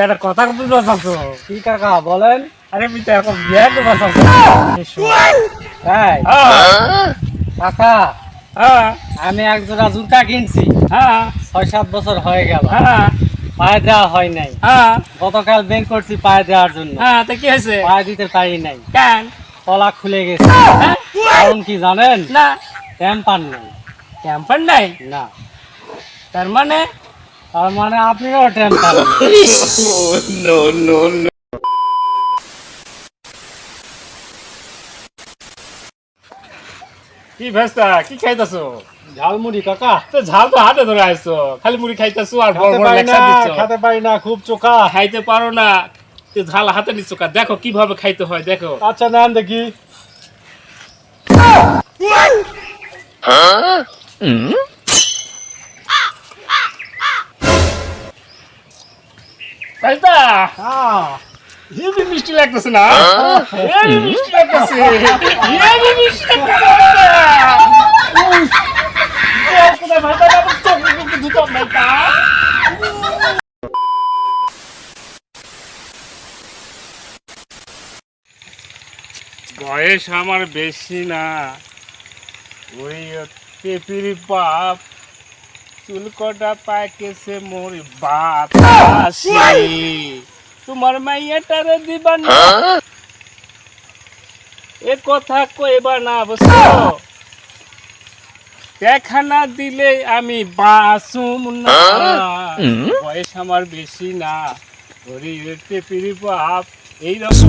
একটা কথা বুঝতে পারছো? কি কাকা বলেন? আরে মিতা এখন বিয়ে করবা চাচ্ছো? তাই কাকা, আমি এক জোড়া জুতা কিনছি, 6-7 বছর হয়ে গেল, পায়ে দেওয়া হয় নাই। গতকাল বের করছি পায়ে দেওয়ার জন্য, তো কি হয়েছে? পায়ে দিতে পারি নাই, কেন? তলা খুলে গেছে। কারণ কি জানেন? না টেম্পার নেই। টেম্পার নাই? না, তার মানে তার মানে আপনিও টেম্পার নেই। কি ভেস্তা কি খাইতাছো? ঝালমুড়ি কাকা। তো ঝাল তো হাতে ধরে আইছো, খালি মুড়ি খাইতাছো আর বড় বড় লেকচার দিচ্ছ। খেতে পারি না, খুব চোখা। খাইতে পারো না, তো ঝাল হাতে নিচ্ছ কা? দেখো কিভাবে খাইতে হয় দেখো। আচ্ছা নেন দেখি। ভেস্তা হেবি মিষ্টি লাগতেছে না? হেবি মিষ্টি লাগতেছে, হেবি মিষ্টি বয়স আমার বেশি না, ওই পেপির বাপ চুল কটা পাকেছে মোর বাতাসে, তোমার মাইয়াটারে দিবা না এ কথা কইবা না বুঝছো? দেখা না দিলে আমি বাঁচুম না, বয়স আমার বেশি না, ওরে পেপির বাপ এইরকম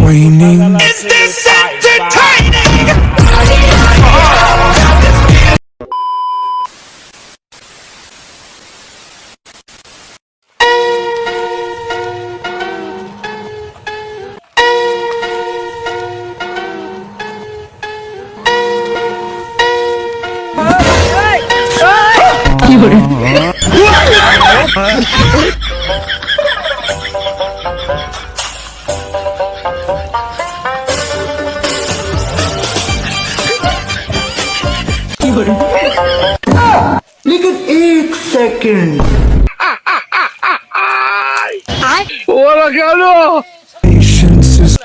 लेकिन एक सेकंड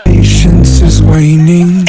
patience is waning.